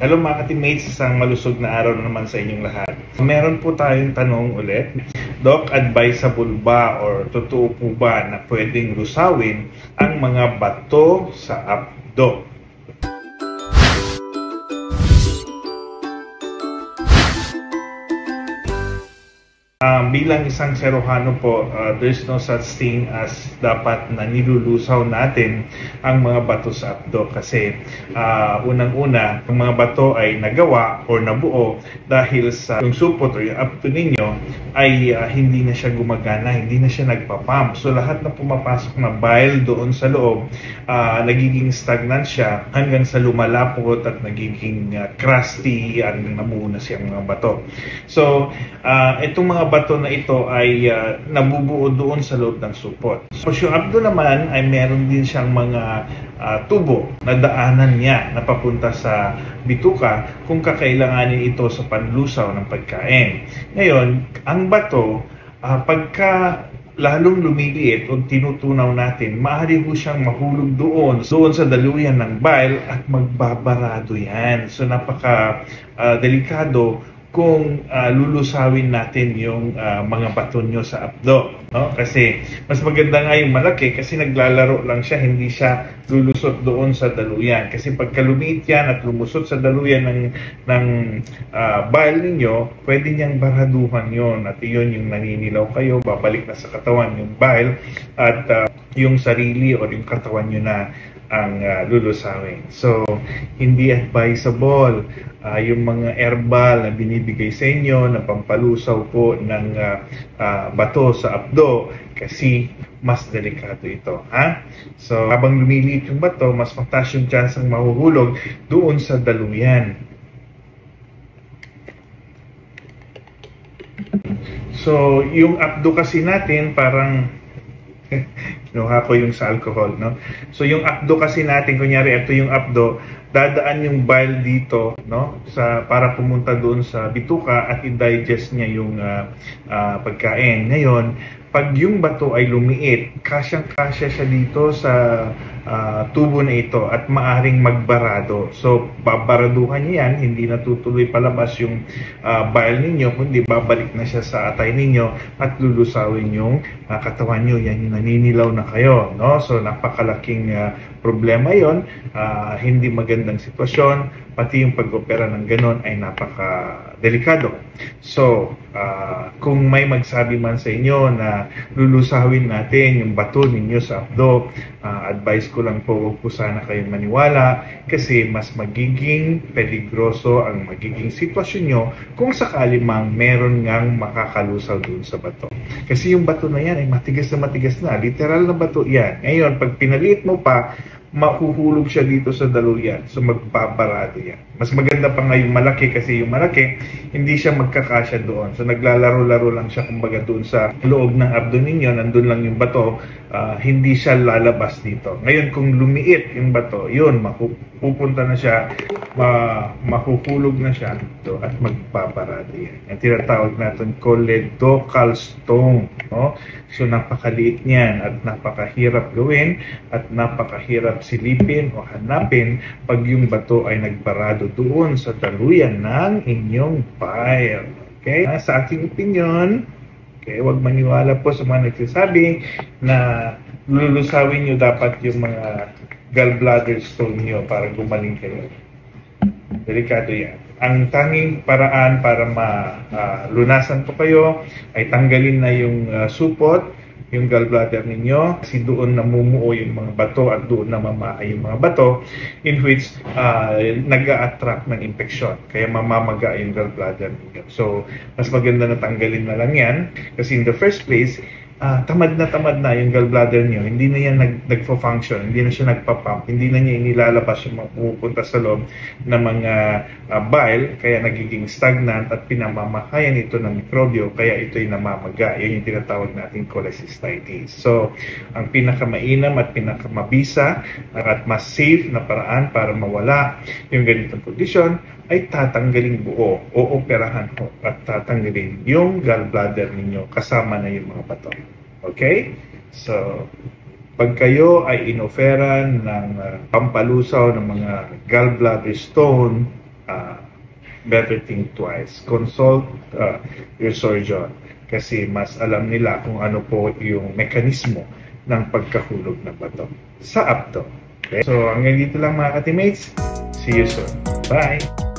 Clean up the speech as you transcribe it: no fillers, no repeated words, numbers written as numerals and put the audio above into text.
Hello mga ka-teammates, isang malusog na araw na naman sa inyong lahat. Meron po tayong tanong ulit. Doc, advisable ba or totoo po ba na pwedeng lusawin ang mga bato sa abdo? Bilang isang Serohano po, there's no such thing as dapat na nilulusaw natin ang mga bato sa abdo kasi unang-una, ang mga bato ay nagawa or nabuo dahil sa yung supot o yung abdo ninyo ay hindi na siya gumagana, hindi na siya nagpapump. So lahat na pumapasok na bile doon sa loob, nagiging stagnant siya hanggang sa lumalapot at nagiging crusty at nabuo na siyang mga bato. So itong mga bato na ito ay nabubuo doon sa loob ng supot. So yung abdo naman ay meron din siyang mga tubo na daanan niya na papunta sa bituka kung kakailanganin ito sa panlusaw ng pagkain. Ngayon, ang bato, pagka lalong lumiliit o tinutunaw natin, maaari po siyang mahulog doon sa daluyan ng bile at magbabarado yan. So napaka delikado kung lulusawin natin yung mga bato nyo sa abdo. No? Kasi mas maganda nga yung malaki kasi naglalaro lang siya, hindi siya lulusot doon sa daluyan. Kasi pagka lumiit yan at lumusot sa daluyan ng bile ninyo, pwede niyang baraduhan yon at yun yung naninilaw kayo, babalik na sa katawan yung bile at yung sarili o yung katawan nyo na ang lulusawin. So, hindi advisable yung mga herbal na binibigay sa inyo na pampalusaw po ng bato sa abdo kasi mas delikado ito. So, habang lumiliit yung bato, mas mataas yung chance ang mahuhulog doon sa daluyan. So, yung abdo kasi natin parang kinuha ko yung sa alcohol, no? So yung abdo kasi natin, kunyari ito yung abdo, dadaan yung bile dito, no? Para pumunta doon sa bituka at i-digest niya yung pagkain. Ngayon, pag yung bato ay lumiit, kasyang-kasya siya dito sa tubo na ito at maaring magbarado. So, babaraduhan niya yan, hindi natutuloy palabas yung bile ninyo, kundi babalik na siya sa atay ninyo at lulusawin yung katawan nyo. Yan yung naninilaw na kayo. No? So, napakalaking problema yon, hindi magandang sitwasyon, pati yung pag-opera ng ganon ay napaka-delikado. So, kung may magsabi man sa inyo na lulusawin natin yung bato ninyo sa abdo, advice ko lang po, huwag po sana kayong maniwala kasi mas magiging peligroso ang magiging sitwasyon nyo kung sakali mang meron ngang makakalusaw dun sa bato. Kasi yung bato na yan ay matigas na, literal na bato yan. Ngayon, pag pinaliit mo pa, mahuhulog siya dito sa daluyan. So magbabarado yan. Mas maganda pa nga yung malaki kasi yung malaki, hindi siya magkakasya doon. So naglalaro-laro lang siya kumbaga doon sa loob ng abdo ninyo, nandun lang yung bato, hindi siya lalabas dito. Ngayon kung lumiit yung bato, yun, pupunta na siya, mahuhulog na siya dito at magbabarado yan. Yung tinatawag natin choledochal stone. No? So napakaliit niyan at napakahirap gawin at napakahirap silipin o hanapin pag yung bato ay nagbarado doon sa daluyan ng inyong bile. Okay? Sa aking opinion, okay, huwag maniwala po sa mga nagsasabi na lulusawin nyo dapat yung mga gallbladder stone nyo para gumaling kayo. Delikado yan. Ang tanging paraan para malunasan po kayo ay tanggalin na yung supot, yung gallbladder ninyo, kasi doon namumuo yung mga bato at doon namamahay yung mga bato in which nag-a-attract ng infection. Kaya mamamaga yung gallbladder ninyo. So, mas maganda na tanggalin na lang yan kasi in the first place, tamad na yung gallbladder niyo, hindi na yan nagpo-function, hindi na siya nagpa-pump, hindi na niya inilalabas yung pupunta sa loob ng mga bile, kaya nagiging stagnant at pinamamahayan ito ng mikrobyo, kaya ito'y namamaga. Yan yung tinatawag nating cholecystitis. So, ang pinakamainam at pinakamabisa at mas safe na paraan para mawala yung ganitong kondisyon ay tatanggalin buo o operahan ho at tatanggalin yung gallbladder ninyo kasama na yung mga bato. Okay? So, pag kayo ay inoferan ng pampalusaw ng mga gallbladder stone, better think twice. Consult your surgeon kasi mas alam nila kung ano po yung mekanismo ng pagkahulog ng bato sa abdo. Okay? So hanggang dito lang mga ka-teammates. See you soon. Bye!